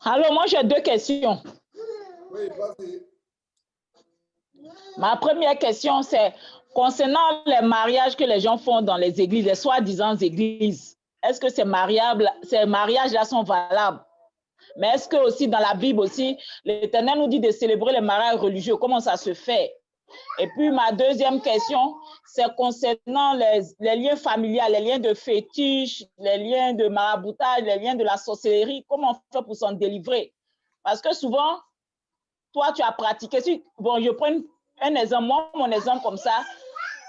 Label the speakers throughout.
Speaker 1: Alors, moi, j'ai deux questions.
Speaker 2: Oui, vas-y.
Speaker 1: Ma première question, c'est concernant les mariages que les gens font dans les églises, les soi-disant églises. Est-ce que ces mariages-là sont valables? Mais est-ce que aussi dans la Bible aussi, l'Éternel nous dit de célébrer les mariages religieux? Comment ça se fait? Et puis ma deuxième question, c'est concernant les liens familiaux, les liens de fétiche, les liens de maraboutage, les liens de la sorcellerie. Comment on fait pour s'en délivrer? Parce que souvent, toi, tu as pratiqué. Bon, je prends un exemple, moi, mon exemple comme ça,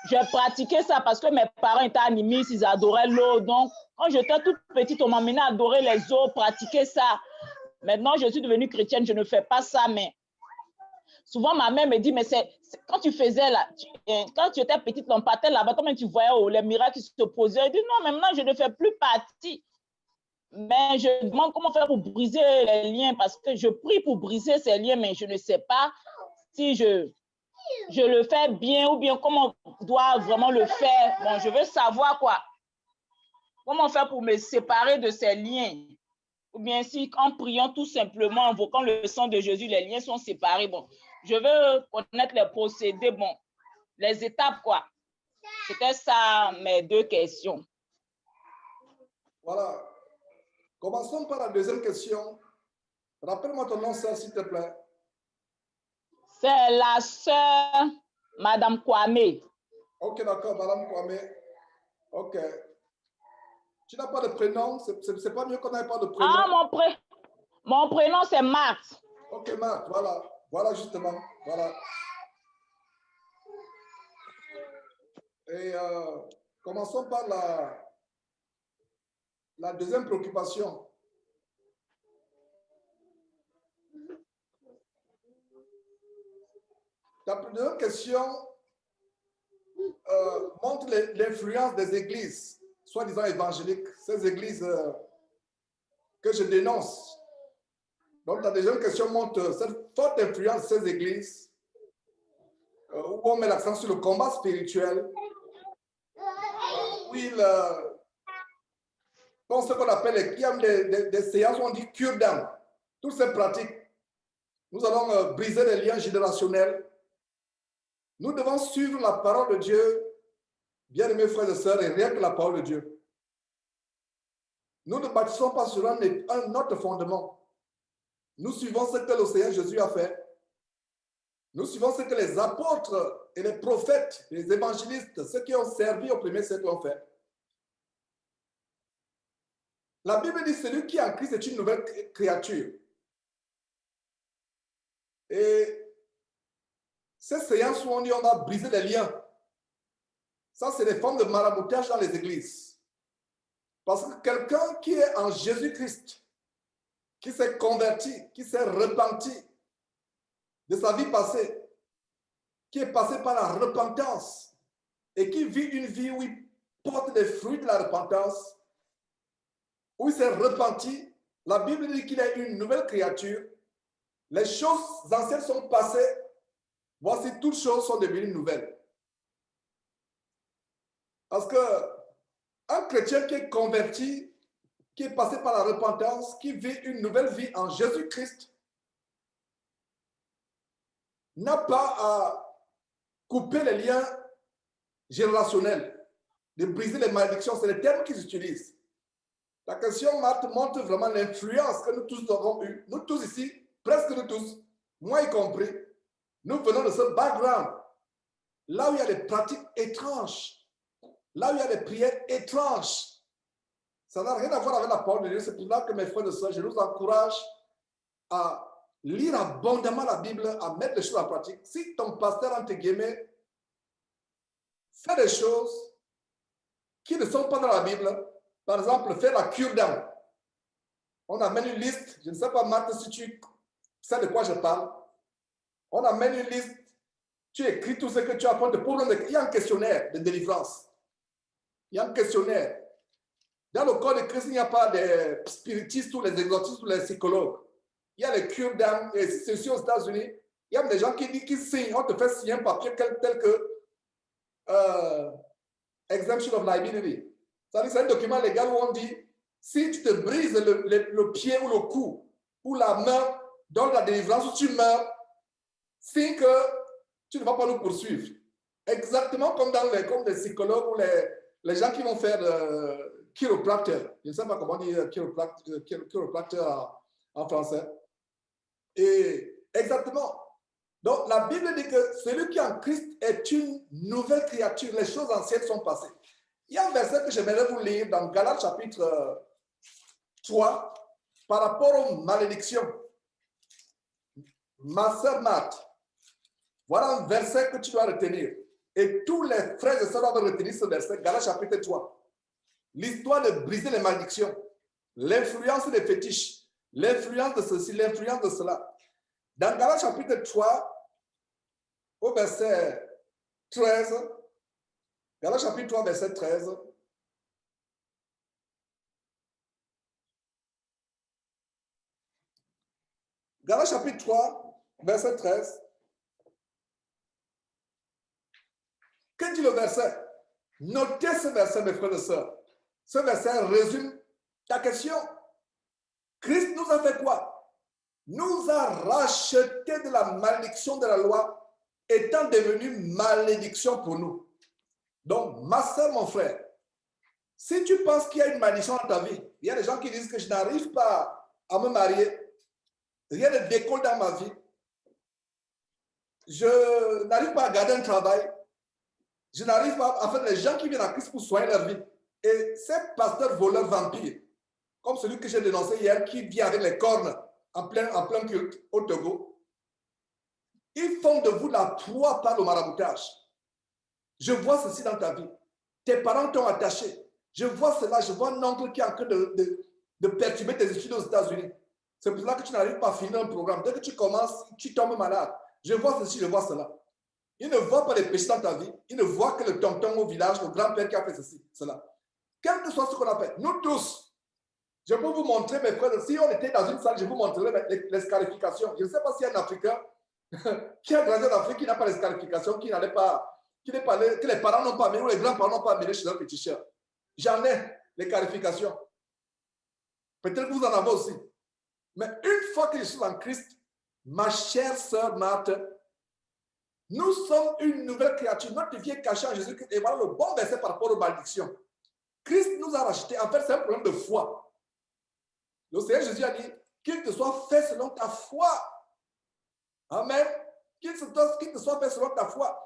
Speaker 1: j'ai pratiqué ça parce que mes parents étaient animistes, ils adoraient l'eau. Donc, quand j'étais toute petite, on m'emmenait à adorer les eaux, pratiquer ça. Maintenant, je suis devenue chrétienne, je ne fais pas ça, mais souvent, ma mère me dit, mais quand tu faisais là, quand tu étais petite, on partait là-bas, comment tu voyais les miracles qui se posaient. Je dis, non, mais maintenant, je ne fais plus partie. Mais je demande comment faire pour briser les liens, parce que je prie pour briser ces liens, mais je ne sais pas si je le fais bien ou bien comment on doit vraiment le faire. Bon, je veux savoir quoi. Comment faire pour me séparer de ces liens? Ou bien si en priant tout simplement, en invoquant le sang de Jésus, les liens sont séparés. Bon, je veux connaître les procédés, bon, les étapes, quoi. C'était ça mes deux questions.
Speaker 2: Voilà. Commençons par la deuxième question. Rappelle-moi ton nom, sœur, s'il te plaît.
Speaker 1: C'est la sœur Madame Kwame.
Speaker 2: Ok, d'accord, Madame Kwame. Ok. Tu n'as pas de prénom? C'est pas mieux qu'on n'ait pas de prénom.
Speaker 1: Ah, mon prénom, c'est Marthe.
Speaker 2: Ok, Marthe, voilà. Voilà, justement. Voilà. Et commençons par la deuxième préoccupation. La deuxième question montre l'influence des églises, soi-disant évangéliques, ces églises que je dénonce. Donc, la deuxième question montre cette forte influence de ces églises où on met l'accent sur le combat spirituel, où ils font ce qu'on appelle des séances où on dit cure d'âme. Toutes ces pratiques, nous allons briser les liens générationnels. Nous devons suivre la parole de Dieu, bien-aimés frères et sœurs, et rien que la parole de Dieu. Nous ne bâtissons pas sur un autre fondement. Nous suivons ce que le Seigneur Jésus a fait. Nous suivons ce que les apôtres et les prophètes, les évangélistes, ceux qui ont servi au premier siècle ont fait. La Bible dit celui qui est en Christ est une nouvelle créature. Et ces séances où on dit on va briser les liens, ça c'est des formes de maraboutage dans les églises. Parce que quelqu'un qui est en Jésus-Christ, qui s'est converti, qui s'est repenti de sa vie passée, qui est passé par la repentance et qui vit une vie où il porte des fruits de la repentance, où il s'est repenti, la Bible dit qu'il est une nouvelle créature. Les choses anciennes sont passées, voici toutes choses sont devenues nouvelles. Parce que un chrétien qui est converti, qui est passé par la repentance, qui vit une nouvelle vie en Jésus-Christ, n'a pas à couper les liens générationnels, de briser les malédictions. C'est les termes qu'ils utilisent. La question, Marthe, montre vraiment l'influence que nous tous avons eue. Nous tous ici, presque nous tous, moi y compris, nous venons de ce background, là où il y a des pratiques étranges, là où il y a des prières étranges. Ça n'a rien à voir avec la parole de Dieu. C'est pour ça que mes frères et sœurs, je nous encourage à lire abondamment la Bible, à mettre les choses en pratique. Si ton pasteur, entre guillemets, fait des choses qui ne sont pas dans la Bible, par exemple, faire la cure d'âme. On amène une liste, je ne sais pas, Marthe, si tu sais de quoi je parle. On amène une liste, tu écris tout ce que tu apprends de problème. Il y a un questionnaire de délivrance. Il y a un questionnaire. Dans le corps de Christ, il n'y a pas de spiritistes ou les exorcistes ou les psychologues. Il y a les cures d'âme. Et si c'est aussi aux États-Unis, il y a des gens qui signent, on te fait signer un papier tel que exemption of liability. C'est un document légal où on dit, si tu te brises le pied ou le cou, ou la main donne la délivrance, ou tu meurs, signe que tu ne vas pas nous poursuivre. Exactement comme comme les psychologues ou les gens qui vont faire chiropracteur. Je ne sais pas comment dire chiropracteur en français. Et exactement. Donc, la Bible dit que celui qui est en Christ est une nouvelle créature. Les choses anciennes sont passées. Il y a un verset que j'aimerais vous lire dans Galates chapitre 3 par rapport aux malédictions. Ma sœur Marthe, voilà un verset que tu dois retenir. Et tous les frères et sœurs doivent retenir ce verset, Galates chapitre 3. L'histoire de briser les malédictions, l'influence des fétiches, l'influence de ceci, l'influence de cela. Dans Galates chapitre 3, au verset 13, Galates chapitre 3, verset 13, Galates chapitre 3, verset 13, que dit le verset? Notez ce verset, mes frères et sœurs. Ce verset résume ta question. Christ nous a fait quoi? Nous a racheté de la malédiction de la loi, étant devenu malédiction pour nous. Donc, ma soeur, mon frère, si tu penses qu'il y a une malédiction dans ta vie, il y a des gens qui disent que je n'arrive pas à me marier, rien ne décolle dans ma vie, je n'arrive pas à garder un travail, je n'arrive pas à faire les gens qui viennent à Christ pour soigner leur vie. Et ces pasteurs voleurs vampires, comme celui que j'ai dénoncé hier, qui vient avec les cornes en plein culte au Togo, ils font de vous la proie par le maraboutage. Je vois ceci dans ta vie. Tes parents t'ont attaché. Je vois cela, je vois un oncle qui est en train de perturber tes études aux États-Unis. C'est pour cela que tu n'arrives pas à finir un programme. Dès que tu commences, tu tombes malade. Je vois ceci, je vois cela. Ils ne voient pas les péchés dans ta vie. Ils ne voient que le tonton au village, le grand-père qui a fait ceci, cela. Quel que soit ce qu'on appelle, nous tous, je peux vous montrer, mes frères, si on était dans une salle, je vous montrerai les scarifications. Je ne sais pas s'il y a un Africain qui a grandi en Afrique, qui n'a pas les scarifications, que les parents n'ont pas amené, ou les grands-parents n'ont pas amené chez leur petit cher. J'en ai les scarifications. Peut-être que vous en avez aussi. Mais une fois que je suis en Christ, ma chère sœur Marthe, nous sommes une nouvelle créature. Notre vie est cachée en Jésus-Christ. Et voilà le bon verset par rapport aux malédictions. Christ nous a rachetés. En fait, c'est un problème de foi. Le Seigneur Jésus a dit qu'il te soit fait selon ta foi. Amen. Qu'il te soit fait selon ta foi.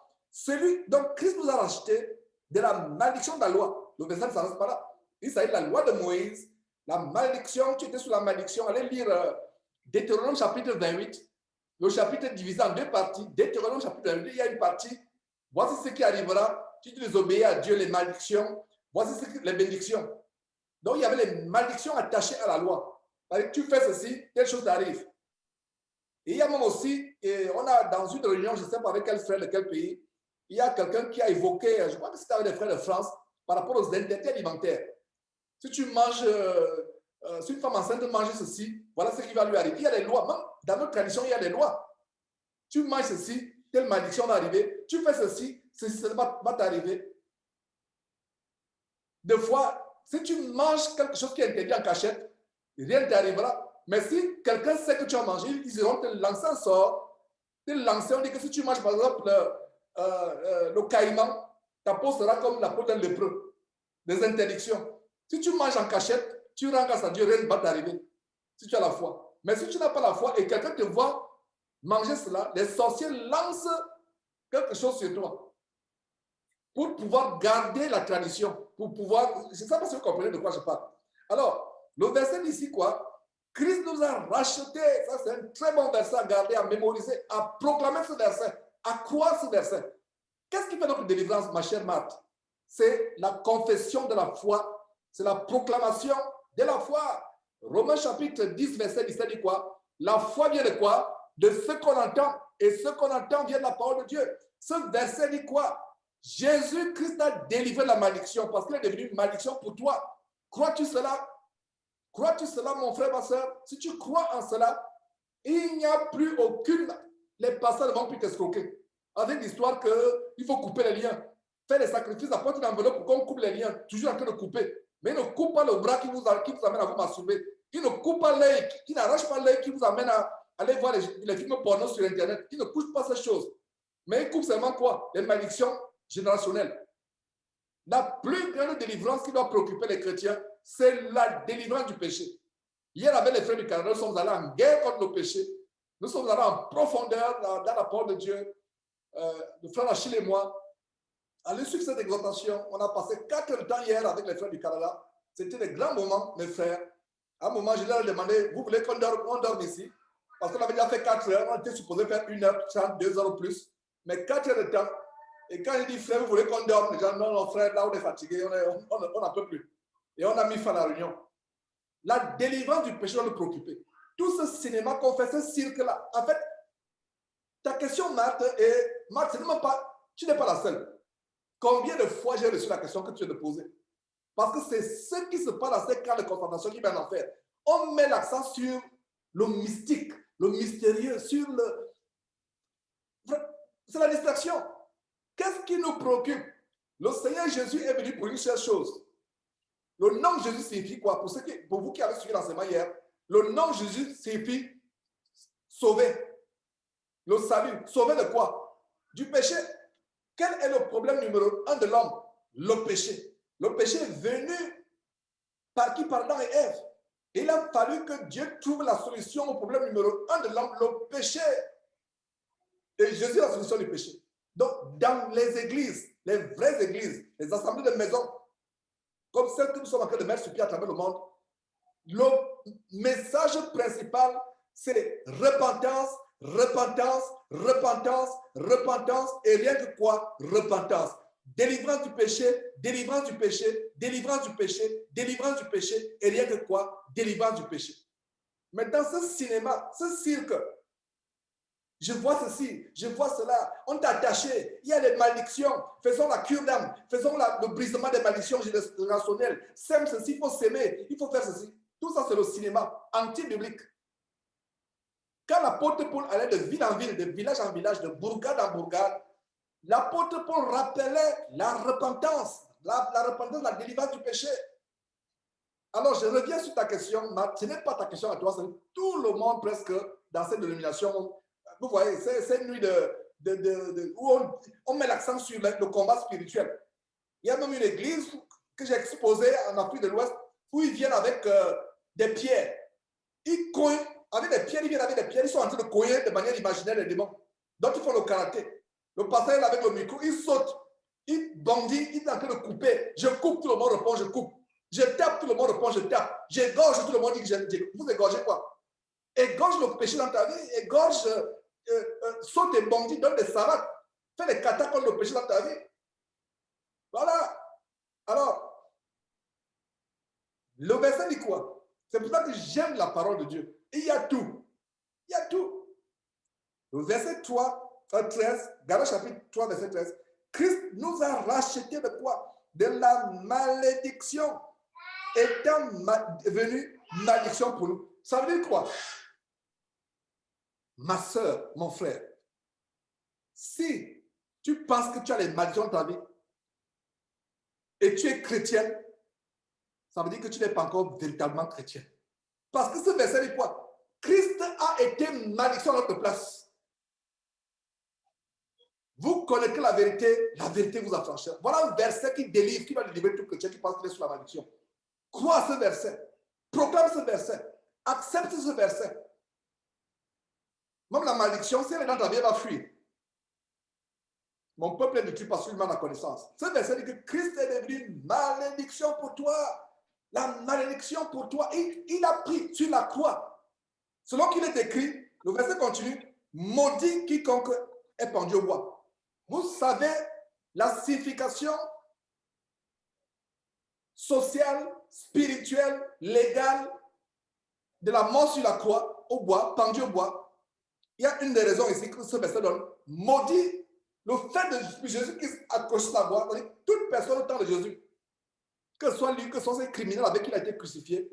Speaker 2: Donc, Christ nous a rachetés de la malédiction de la loi. Le verset ne s'arrête pas là. Il s'agit de la loi de Moïse. La malédiction, tu étais sous la malédiction. Allez lire Deutéronome chapitre 28. Le chapitre est divisé en deux parties. Deutéronome chapitre 28, il y a une partie. Voici ce qui arrivera. Si tu désobéis à Dieu, les malédictions. Voici les bénédictions. Donc, il y avait les malédictions attachées à la loi. Tu fais ceci, telle chose t'arrive. Et il y a même aussi, on a dans une réunion, je ne sais pas avec quel frère de quel pays, il y a quelqu'un qui a évoqué, je crois que c'était avec les frères de France, par rapport aux interdits alimentaires. Si tu manges, si une femme enceinte mange ceci, voilà ce qui va lui arriver. Il y a des lois, même dans notre tradition, il y a des lois. Tu manges ceci, telle malédiction va arriver. Tu fais ceci, ceci va t'arriver. Des fois, si tu manges quelque chose qui est interdit en cachette, rien ne t'arrivera. Mais si quelqu'un sait que tu as mangé, ils iront te lancer un sort. Te lancer, on dit que si tu manges par exemple le caïman, ta peau sera comme la peau d'un lépreux. Des interdictions. Si tu manges en cachette, tu rends grâce à Dieu, rien ne va t'arriver. Si tu as la foi. Mais si tu n'as pas la foi et quelqu'un te voit manger cela, les sorciers lancent quelque chose sur toi. Pour pouvoir garder la tradition. Pour pouvoir. Je ne sais pas si vous comprenez de quoi je parle. Alors, le verset d'ici, quoi? Christ nous a rachetés. Ça, c'est un très bon verset à garder, à mémoriser, à proclamer ce verset, à croire ce verset. Qu'est-ce qui fait notre délivrance, ma chère Marthe? C'est la confession de la foi. C'est la proclamation de la foi. Romains chapitre 10, verset 17 dit quoi? La foi vient de quoi? De ce qu'on entend. Et ce qu'on entend vient de la parole de Dieu. Ce verset dit quoi? Jésus-Christ a délivré la malédiction parce qu'il est devenu une malédiction pour toi. Crois-tu cela? Crois-tu cela, mon frère, ma soeur? Si tu crois en cela, il n'y a plus aucune... Les pasteurs ne vont plus t'escroquer. Avec l'histoire qu'il faut couper les liens. Faire des sacrifices, apporter une enveloppe pour qu'on coupe les liens. Toujours en train de couper. Mais ne coupe pas le bras qui vous amène à vous masturber. qui ne coupe pas l'œil, qui n'arrache pas l'œil, qui vous amène à aller voir les films porno sur Internet, qui ne couche pas ces choses. Mais il coupe seulement quoi? Les malédictions générationnelles. La plus grande délivrance qui doit préoccuper les chrétiens, c'est la délivrance du péché. Hier, avec les frères du Canada, nous sommes allés en guerre contre le péché. Nous sommes allés en profondeur dans la parole de Dieu. Le frère Achille et moi, à l'issue de cette exhortation, on a passé 4 heures de temps hier avec les frères du Canada. C'était des grands moments, mes frères. À un moment, je leur ai demandé, vous voulez qu'on dorme ici? Parce qu'on avait déjà fait 4 heures, on était supposé faire 1 heure 30, 2 heures ou plus. Mais 4 heures de temps. Et quand il dit, frère, vous voulez qu'on dorme? Les gens, non, non, frère, là, on est fatigué, on n'en peut plus. Et on a mis fin à la réunion. La délivrance du péché doit nous préoccuper. Tout ce cinéma qu'on fait, ce cirque-là. En fait, ta question, Marthe, c'est même pas, tu n'es pas la seule. Combien de fois j'ai reçu la question que tu viens de poser? Parce que c'est ce qui se passe dans ces cas de confrontation qui va en faire. On met l'accent sur le mystique, le mystérieux, sur le... C'est la distraction. Qu'est-ce qui nous préoccupe? Le Seigneur Jésus est venu pour une seule chose. Le nom de Jésus signifie quoi? Pour vous qui avez suivi l'enseignement hier, le nom de Jésus signifie sauver. Le salut. Sauver de quoi? Du péché. Quel est le problème numéro 1 de l'homme? Le péché. Le péché est venu par qui? Par Adam et Ève. Il a fallu que Dieu trouve la solution au problème numéro 1 de l'homme, le péché. Et Jésus est la solution du péché. Donc, dans les églises, les vraies églises, les assemblées de maison, comme celles que nous sommes en train de mettre sur pied à travers le monde, le message principal, c'est repentance, repentance, repentance, repentance, et rien que quoi? Repentance. Délivrance du péché, délivrance du péché, délivrance du péché, délivrance du péché, et rien que quoi? Délivrance du péché. Maintenant, ce cinéma, ce cirque, je vois ceci, je vois cela, on t'a attaché, il y a des malédictions, faisons la cure d'âme, faisons le brisement des malédictions générationnelles, sème ceci, il faut s'aimer, il faut faire ceci. Tout ça, c'est le cinéma anti-biblique. Quand l'apôtre Paul allait de ville en ville, de village en village, de bourgade en bourgade, l'apôtre Paul rappelait la repentance, la repentance, la délivrance du péché. Alors, je reviens sur ta question, Marc, ce n'est pas ta question à toi, c'est tout le monde presque dans cette dénomination. Vous voyez, c'est une nuit où on met l'accent sur le combat spirituel. Il y a même une église que j'ai exposée en Afrique de l'Ouest où ils viennent avec des pierres. Ils cognent avec des pierres, ils viennent avec des pierres, ils sont en train de cogner de manière imaginaire les démons. Donc, ils font le karaté. Le pasteur avec le micro, il saute, il bondit, il est en train de couper. Je coupe, tout le monde répond, je coupe. Je tape, tout le monde répond, je tape. J'égorge, tout le monde dit, vous égorgez quoi? Égorge le péché dans ta vie, égorge... saute et bondit, donne des savates, fais des katas contre le péché dans ta vie. Voilà. Alors, le verset dit quoi? C'est pour ça que j'aime la parole de Dieu. Il y a tout. Il y a tout. Le verset 13, Galates chapitre 3, verset 13. Christ nous a racheté de quoi? De la malédiction. Étant devenu malédiction pour nous. Ça veut dire quoi? Ma soeur, mon frère, si tu penses que tu as les malédictions dans ta vie et tu es chrétienne, ça veut dire que tu n'es pas encore véritablement chrétien. Parce que ce verset dit quoi? Christ a été malédiction à notre place. Vous connaissez la vérité vous affranchira. Voilà un verset qui délivre, qui va délivrer tout chrétien qui pense qu'il est sous la malédiction. Crois à ce verset. Proclame ce verset. Accepte ce verset. Même la malédiction, si elle est dans ta vie, elle va fuir. Mon peuple ne tue pas seulement la connaissance. Ce verset dit que Christ est devenu une malédiction pour toi. La malédiction pour toi. Il a pris sur la croix. Selon qu'il est écrit, le verset continue, maudit quiconque est pendu au bois. Vous savez la signification sociale, spirituelle, légale de la mort sur la croix, au bois, pendu au bois. Il y a une des raisons ici que ce verset donne. Maudit, le fait de Jésus qui accroche la voie, toute personne au temps de Jésus, que ce soit lui, que ce soit ces criminels avec qui il a été crucifié,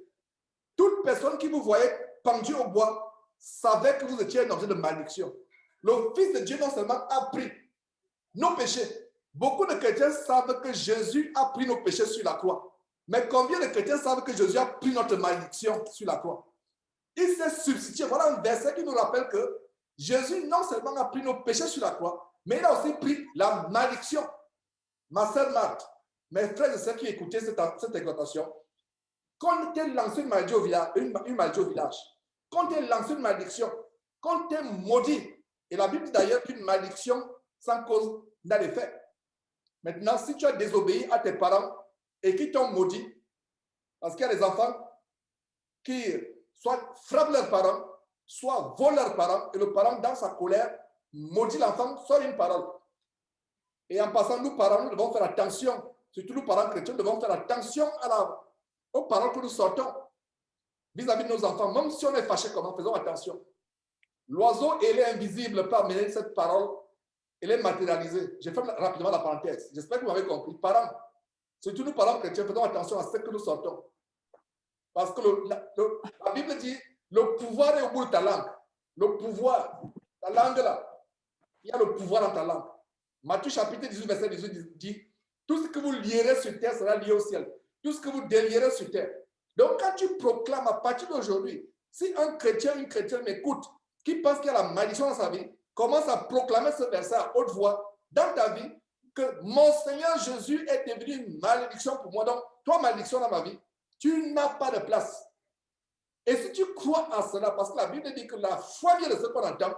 Speaker 2: toute personne qui vous voyait pendu au bois savait que vous étiez un objet de malédiction. Le Fils de Dieu non seulement a pris nos péchés, beaucoup de chrétiens savent que Jésus a pris nos péchés sur la croix. Mais combien de chrétiens savent que Jésus a pris notre malédiction sur la croix? Il s'est substitué. Voilà un verset qui nous rappelle que Jésus non seulement a pris nos péchés sur la croix, mais il a aussi pris la malédiction. Ma sœur Marthe, mes frères et sœurs qui écoutaient cette exhortation, quand tu es lancé une maladie au village, quand tu es lancé une malédiction, quand tu es maudit, et la Bible dit d'ailleurs qu'une malédiction sans cause n'a d'effet. Maintenant, si tu as désobéi à tes parents et qui t'ont maudit, parce qu'il y a des enfants qui soit frappent leurs parents, soit volent leurs parents, et le parent, dans sa colère, maudit l'enfant, sort une parole. Et en passant, nous parents, nous devons faire attention, surtout nous parents chrétiens, nous devons faire attention aux paroles que nous sortons vis-à-vis de nos enfants. Même si on est fâché, comment, faisons attention. L'oiseau, il est invisible, peut amener cette parole, elle est matérialisée. Je fais rapidement la parenthèse. J'espère que vous m'avez compris. Parents, surtout nous parents chrétiens, faisons attention à ce que nous sortons. Parce que la Bible dit, le pouvoir est au bout de ta langue. Le pouvoir, ta langue là, il y a le pouvoir dans ta langue. Matthieu chapitre 18, verset 18 dit, tout ce que vous lierez sur terre sera lié au ciel. Tout ce que vous délierez sur terre. Donc quand tu proclames à partir d'aujourd'hui, si un chrétien, une chrétienne m'écoute, qui pense qu'il y a la malédiction dans sa vie, commence à proclamer ce verset à haute voix dans ta vie, que mon Seigneur Jésus est devenu une malédiction pour moi. Donc, toi, malédiction dans ma vie, tu n'as pas de place. Et si tu crois en cela, parce que la Bible dit que la foi vient de ce qu'on entend,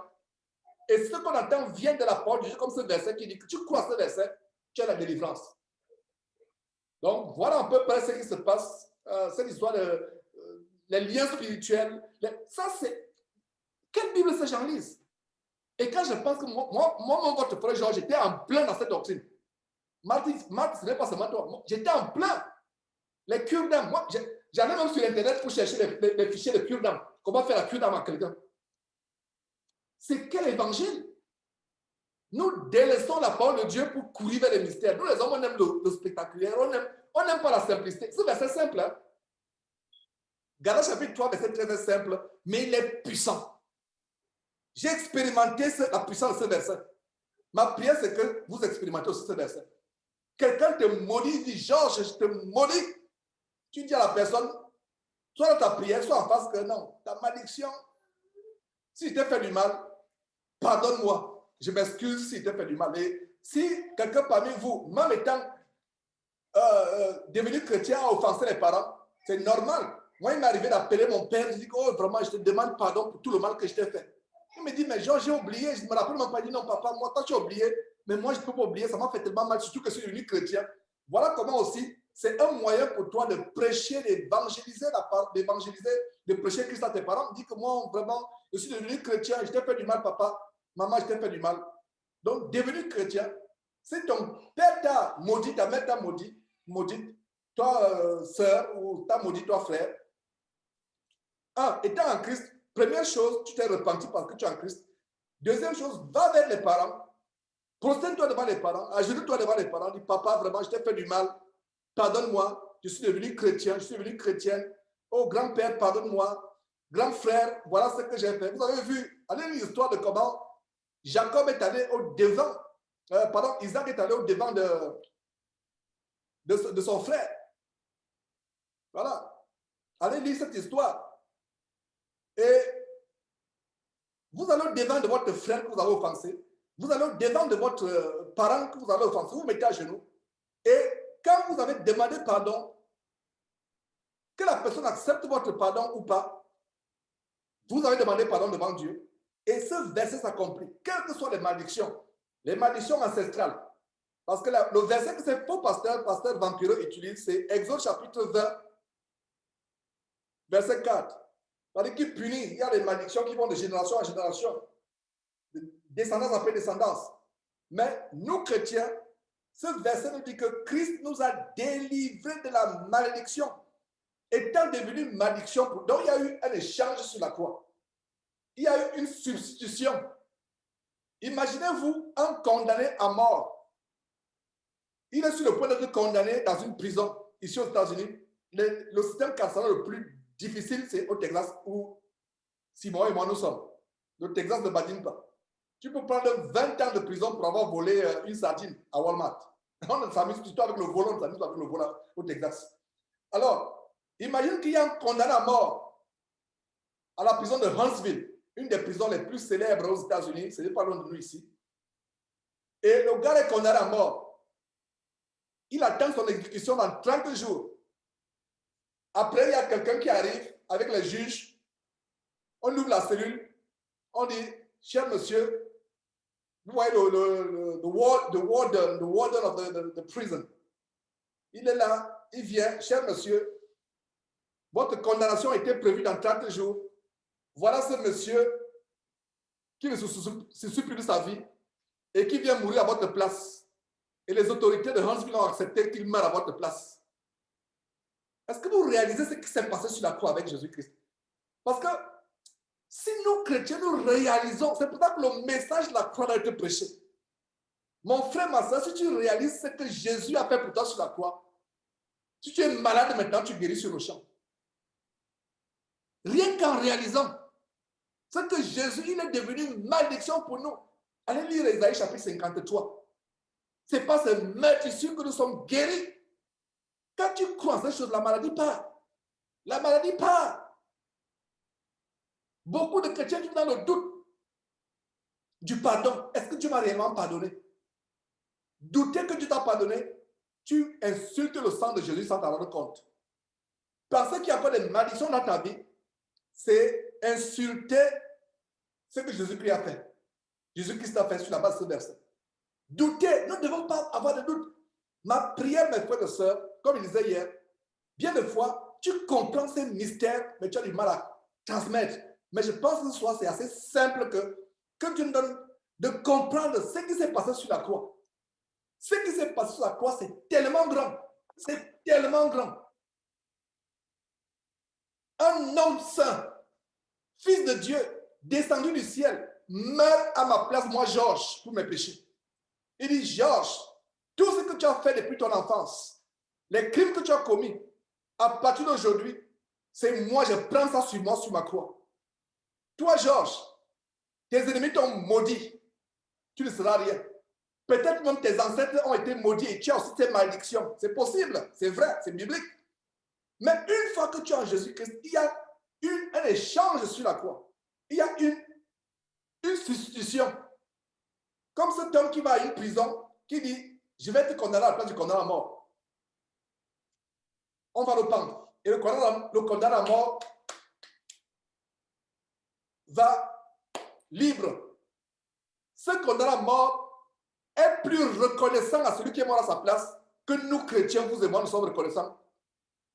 Speaker 2: et ce qu'on entend vient de la parole de Dieu, comme ce verset qui dit que tu crois à ce verset, tu as la délivrance. Donc, voilà un peu près ce qui se passe, cette histoire de les liens spirituels. Ça, c'est... Quelle Bible ces gens lisent? Et quand je pense que moi votre frère Georges, j'étais en plein dans cette doctrine. Martin, ce n'est pas seulement toi. J'étais en plein. Les cures d'âme. Moi, j'allais même sur Internet pour chercher les fichiers de cure d'âme. Comment faire la cure d'âme à quelqu'un? C'est quel évangile? Nous délaissons la parole de Dieu pour courir vers les mystères. Nous, les hommes, on aime le spectaculaire. On n'aime pas la simplicité. C'est verset simple. Hein? Galates chapitre 3, verset 13 est simple, mais il est puissant. J'ai expérimenté la puissance de ce verset. Ma prière, c'est que vous expérimentez aussi ce verset. Quelqu'un te maudit, dit Georges, je te maudis. Tu dis à la personne, soit dans ta prière, soit en face que non, ta malédiction, si je t'ai fait du mal, pardonne-moi. Je m'excuse si je t'ai fait du mal. Et si quelqu'un parmi vous, même étant devenu chrétien, a offensé les parents, c'est normal. Moi, il m'est arrivé d'appeler mon père, je dis, oh, vraiment, je te demande pardon pour tout le mal que je t'ai fait. Il me dit, mais Georges, j'ai oublié. Je ne me rappelle même pas. Il dit, non, papa, moi, toi, tu as oublié. Mais moi, je ne peux pas oublier. Ça m'a fait tellement mal, surtout que je suis devenu chrétien. Voilà comment aussi, c'est un moyen pour toi de prêcher, d'évangéliser, de prêcher Christ à tes parents. Dis que moi, vraiment, je suis devenu chrétien. Je t'ai fait du mal, papa. Maman, je t'ai fait du mal. Donc, devenu chrétien, si ton père t'a maudit, ta mère t'a maudit, toi, sœur, ou t'a maudit, toi, frère. Étant en Christ, première chose, tu t'es repenti parce que tu es en Christ. Deuxième chose, va vers les parents. Prosterne-toi devant les parents. Agenouille-toi devant les parents. Dis, papa, vraiment, je t'ai fait du mal. Pardonne-moi. Je suis devenu chrétien. Je suis devenu chrétienne. Oh, grand-père, pardonne-moi. Grand frère, voilà ce que j'ai fait. Vous avez vu, allez lire l'histoire de comment Jacob est allé au devant. Isaac est allé au devant de son frère. Voilà. Allez lire cette histoire. Et vous allez au devant de votre frère que vous avez offensé. Vous allez au devant de votre parent que vous avez offensé. Vous vous mettez à genoux. Et quand vous avez demandé pardon, que la personne accepte votre pardon ou pas, vous avez demandé pardon devant Dieu. Et ce verset s'accomplit. Quelles que soient les malédictions ancestrales. Parce que le verset que ces faux pasteur vampireux utilise, c'est Exode chapitre 20, verset 4. C'est-à-dire qu'il punit, il y a des malédictions qui vont de génération en génération, de descendance après descendance. Mais nous, chrétiens, ce verset nous dit que Christ nous a délivrés de la malédiction, étant devenu malédiction. Donc, il y a eu un échange sur la croix. Il y a eu une substitution. Imaginez-vous un condamné à mort. Il est sur le point d'être condamné dans une prison, ici aux États-Unis. Le système carcéral le plus difficile, c'est au Texas, où Simon et moi nous sommes. Le Texas ne badine pas. Tu peux prendre 20 ans de prison pour avoir volé une sardine à Walmart. On s'amuse plutôt avec le volant, on s'amuse avec le volant au Texas. Alors, imagine qu'il y a un condamné à mort à la prison de Huntsville, une des prisons les plus célèbres aux États-Unis, ce n'est pas loin de nous ici. Et le gars est condamné à mort. Il attend son exécution dans 30 jours. Après, il y a quelqu'un qui arrive avec les juges. On ouvre la cellule. On dit, cher monsieur, vous voyez the warden of the prison. Il est là, il vient, cher monsieur, votre condamnation a été prévue dans 30 jours. Voilà ce monsieur qui ne se soucie plus de sa vie et qui vient mourir à votre place. Et les autorités de Huntsville ont accepté qu'il meure à votre place. Est-ce que vous réalisez ce qui s'est passé sur la croix avec Jésus-Christ? Parce que si nous, chrétiens, nous réalisons, c'est pour ça que le message de la croix a été prêché. Mon frère, ma soeur, si tu réalises ce que Jésus a fait pour toi sur la croix, si tu es malade maintenant, tu guéris sur le champ. Rien qu'en réalisant ce que Jésus, il est devenu une malédiction pour nous. Allez lire Ésaïe chapitre 53. Ce n'est pas ce meurtrissure que nous sommes guéris. Quand tu crois en ces choses, la maladie part. La maladie part. Beaucoup de chrétiens vivent dans le doute du pardon. Est-ce que Dieu m'a réellement pardonné? Douter que Dieu t'a pardonné, tu insultes le sang de Jésus sans t'en rendre compte. Penser qu'il y a encore des malédictions dans ta vie, c'est insulter ce que Jésus-Christ a fait. Jésus-Christ a fait sur la base de ce verset. Douter, nous ne devons pas avoir de doute. Ma prière, mes frères et sœurs, comme il disait hier, bien des fois, tu comprends ces mystères, mais tu as du mal à transmettre. Mais je pense que ce soir, c'est assez simple que Dieu nous donne de comprendre ce qui s'est passé sur la croix. Ce qui s'est passé sur la croix, c'est tellement grand. C'est tellement grand. Un homme saint, fils de Dieu, descendu du ciel, meurt à ma place, moi, Georges, pour mes péchés. Il dit, Georges, tout ce que tu as fait depuis ton enfance, les crimes que tu as commis, à partir d'aujourd'hui, c'est moi, je prends ça sur moi, sur ma croix. Toi, Georges, tes ennemis t'ont maudit. Tu ne seras rien. Peut-être même tes ancêtres ont été maudits et tu as aussi tes malédictions. C'est possible, c'est vrai, c'est biblique. Mais une fois que tu es en Jésus-Christ, il y a un échange sur la croix. Il y a une substitution. Comme cet homme qui va à une prison, qui dit, je vais te condamner à la place du condamné à mort. On va le pendre. Et le condamné à mort va libre. Ce condamné à mort est plus reconnaissant à celui qui est mort à sa place que nous, chrétiens, vous et moi, nous sommes reconnaissants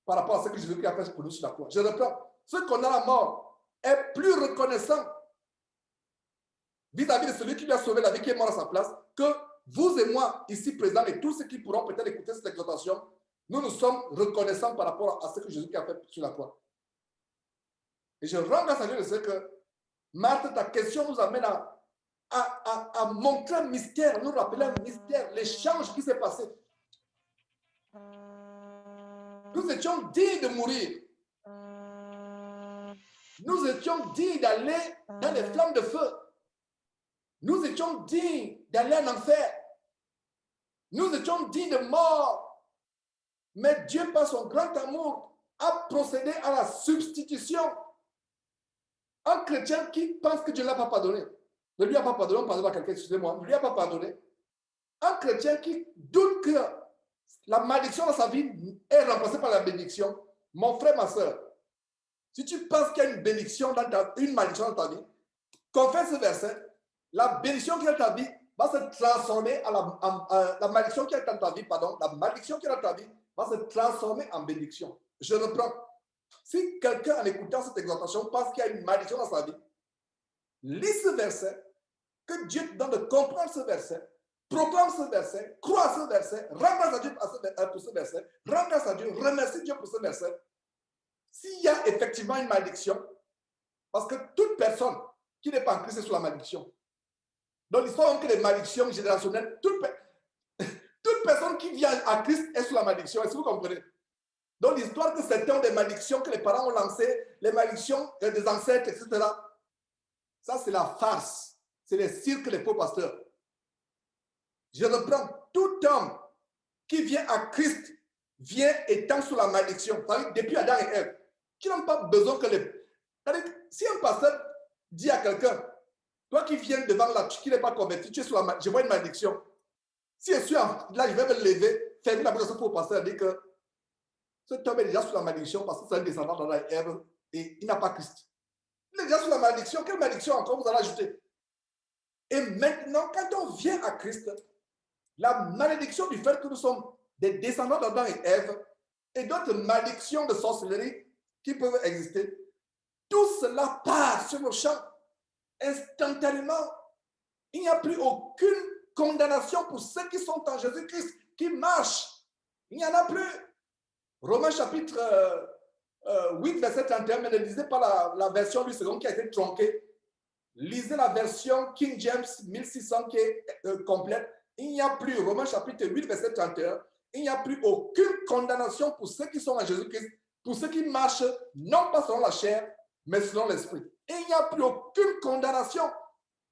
Speaker 2: par rapport à ce que Jésus-Christ a fait pour nous sur la croix. Je reprends. Ce condamné à mort est plus reconnaissant vis-à-vis de celui qui lui a sauvé la vie, qui est mort à sa place, que vous et moi, ici présents, et tous ceux qui pourront peut-être écouter cette exhortation, nous sommes reconnaissants par rapport à ce que Jésus a fait sur la croix. Et je rends grâce à Dieu de ce que, Marthe, ta question nous amène à montrer un mystère, nous rappeler un mystère, l'échange qui s'est passé. Nous étions dignes de mourir. Nous étions dignes d'aller dans les flammes de feu. Nous étions dignes d'aller en enfer. Nous étions dignes de mort. Mais Dieu, par son grand amour, a procédé à la substitution. Un chrétien qui pense que Dieu ne l'a pas pardonné, ne lui a pas pardonné, on pardonne à quelqu'un, excusez-moi, ne lui a pas pardonné. Un chrétien qui doute que la malédiction dans sa vie est remplacée par la bénédiction. Mon frère, ma soeur, si tu penses qu'il y a une bénédiction une malédiction dans ta vie, confesse ce verset. La bénédiction qui est dans ta vie va se transformer la malédiction qui est dans ta vie, pardon, la malédiction qui est dans ta vie va se transformer en bénédiction. Je reprends. Si quelqu'un, en écoutant cette exhortation, pense qu'il y a une malédiction dans sa vie, lis ce verset, que Dieu te donne de comprendre ce verset, proclame ce verset, crois à ce verset, rends grâce à Dieu pour ce verset, rends grâce à Dieu, remercie Dieu pour ce verset. S'il y a effectivement une malédiction, parce que toute personne qui n'est pas en Christ est sous la malédiction. Dans l'histoire, donc, les malédictions générationnelles, toute personne qui vient à Christ est sous la malédiction. Est-ce que vous comprenez? Dans l'histoire que certains ont des malédictions que les parents ont lancées, les malédictions des ancêtres, etc. Ça, c'est la farce. C'est les cirques des faux pasteurs. Je reprends. Tout homme qui vient à Christ vient étant sous la malédiction. Depuis Adam et Ève, qui n'ont pas besoin que les... Si un pasteur dit à quelqu'un, toi qui viens devant là, qui n'est pas converti, tu es sous la malédiction, je vois une malédiction. Si je suis là, je vais me lever, fermer la bouche pour le pasteur, dire que cet homme est déjà sous la malédiction parce que c'est un descendant d'Adam et Ève et il n'a pas Christ. Il est déjà sous la malédiction. Quelle malédiction encore vous allez ajouter? Et maintenant, quand on vient à Christ, la malédiction du fait que nous sommes des descendants d'Adam et Ève et d'autres malédictions de sorcellerie qui peuvent exister, tout cela part sur le champ instantanément. Il n'y a plus aucune condamnation pour ceux qui sont en Jésus-Christ, qui marchent. Il n'y en a plus. Romains chapitre 8, verset 31, mais ne lisez pas la version du second qui a été tronquée. Lisez la version King James 1600 qui est complète. Il n'y a plus, Romains chapitre 8, verset 31, il n'y a plus aucune condamnation pour ceux qui sont en Jésus-Christ, pour ceux qui marchent, non pas selon la chair, mais selon l'esprit. Et il n'y a plus aucune condamnation.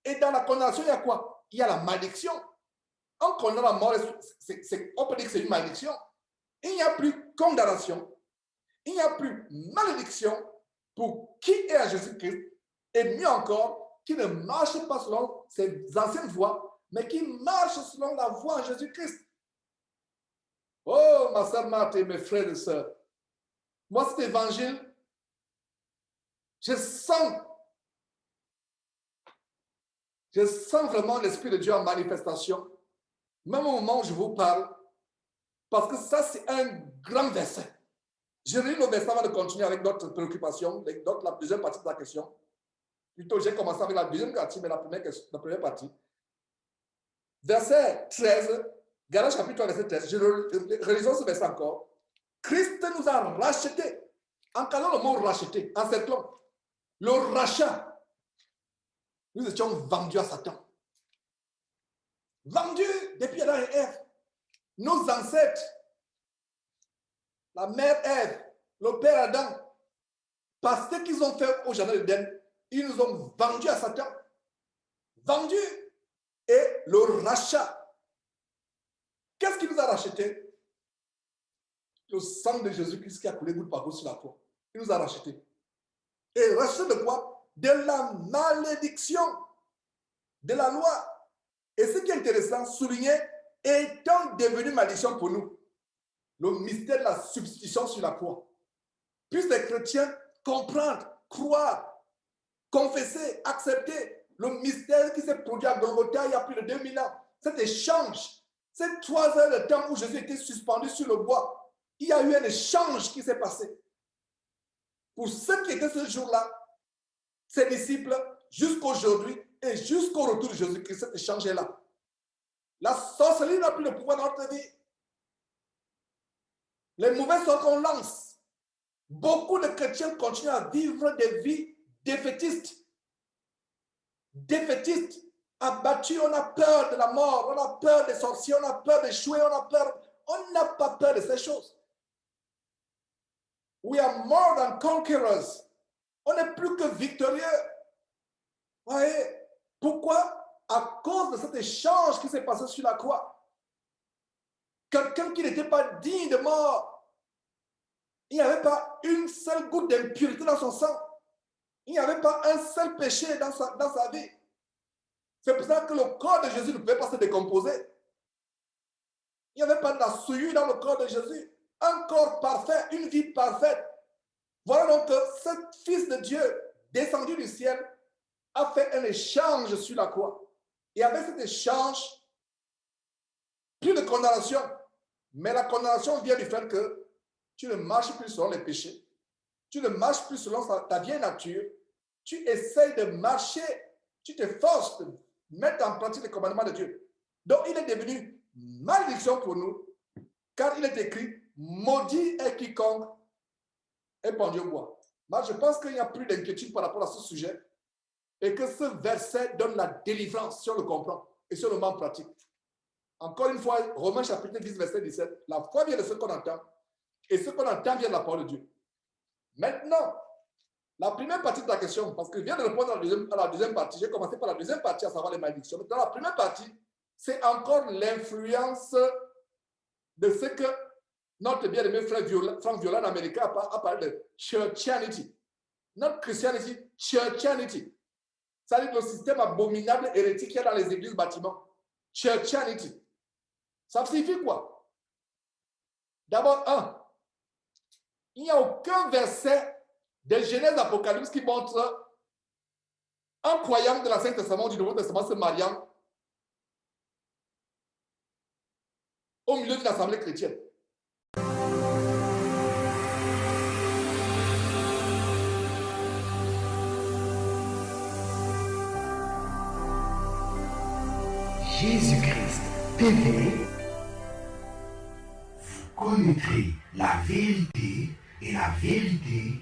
Speaker 2: Et dans la condamnation, il y a quoi? Il y a la malédiction. En condamnant la mort, on peut dire que c'est une malédiction. Il n'y a plus condamnation. Il n'y a plus malédiction pour qui est à Jésus-Christ. Et mieux encore, qui ne marche pas selon ses anciennes voies, mais qui marche selon la voie en Jésus-Christ. Oh, ma sœur Marthe et mes frères et sœurs, moi, cet évangile, je sens vraiment l'Esprit de Dieu en manifestation, même au moment où je vous parle, parce que ça, c'est un grand verset. Je lis le verset avant de continuer avec d'autres préoccupations, la deuxième partie de la question. Plutôt, j'ai commencé avec la deuxième partie, mais la première partie. Verset 13, Galates chapitre 3, verset 13. Relisons ce verset encore. Christ nous a rachetés. En calant le mot racheter, en cerclant, le rachat, nous étions vendus à Satan. Vendus depuis Adam et Ève. Nos ancêtres, la mère Ève, le père Adam, parce ce qu'ils ont fait au jardin d'Éden, ils nous ont vendus à Satan. Vendus. Et le rachat. Qu'est-ce qui nous a rachetés? Le sang de Jésus-Christ qui a coulé goutte par goutte sur la croix. Il nous a rachetés. Et racheté de quoi? De la malédiction de la loi. Et ce qui est intéressant, souligner, étant devenu malédiction pour nous, le mystère de la substitution sur la croix. Puissent les chrétiens comprendre, croire, confesser, accepter le mystère qui s'est produit à Golgotha il y a plus de 2000 ans. Cet échange, ces 3 heures de temps où Jésus était suspendu sur le bois, il y a eu un échange qui s'est passé. Pour ceux qui étaient ce jour-là, ses disciples, jusqu'aujourd'hui et jusqu'au retour de Jésus-Christ, cet échange est là. La sorcellerie n'a plus de pouvoir dans notre vie. Les mauvais sorts qu'on lance. Beaucoup de chrétiens continuent à vivre des vies défaitistes. Défaitistes, abattus, on a peur de la mort, on a peur des sorciers, on a peur d'échouer, on n'a pas peur de ces choses. We are more than conquerors. On n'est plus que victorieux. Vous voyez? Pourquoi? À cause de cet échange qui s'est passé sur la croix. Quelqu'un qui n'était pas digne de mort. Il n'y avait pas une seule goutte d'impureté dans son sang. Il n'y avait pas un seul péché dans sa vie. C'est pour ça que le corps de Jésus ne pouvait pas se décomposer. Il n'y avait pas de la souillure dans le corps de Jésus. Un corps parfait, une vie parfaite. Voilà donc que ce Fils de Dieu, descendu du ciel, a fait un échange sur la croix. Et avec cet échange, plus de condamnation. Mais la condamnation vient du fait que tu ne marches plus selon les péchés. Tu ne marches plus selon ta vieille nature. Tu essayes de marcher. Tu t'efforces de mettre en pratique les commandements de Dieu. Donc, il est devenu malédiction pour nous, car il est écrit, maudit est quiconque est pendu au bois. Moi, je pense qu'il n'y a plus d'inquiétude par rapport à ce sujet et que ce verset donne la délivrance si on le comprend et si on le met en pratique. Encore une fois, Romains chapitre 10, verset 17, la foi vient de ce qu'on entend et ce qu'on entend vient de la parole de Dieu. Maintenant, la première partie de la question, parce que je viens de répondre à la deuxième partie, j'ai commencé par la deuxième partie, à savoir les malédictions. Maintenant, la première partie, c'est encore l'influence de ce que notre bien-aimé frère Frank Viola américain a parlé de churchianity. Not Christianity, churchianity. Ça veut dire le système abominable hérétique qu'il y a dans les églises bâtiments. Churchianity. Ça signifie quoi? D'abord, il n'y a aucun verset de Genèse Apocalypse qui montre un croyant de l'Ancien Testament ou du Nouveau Testament se mariant au milieu d'une assemblée chrétienne.
Speaker 3: Jésus-Christ TV, vous connaîtrez la vérité et la vérité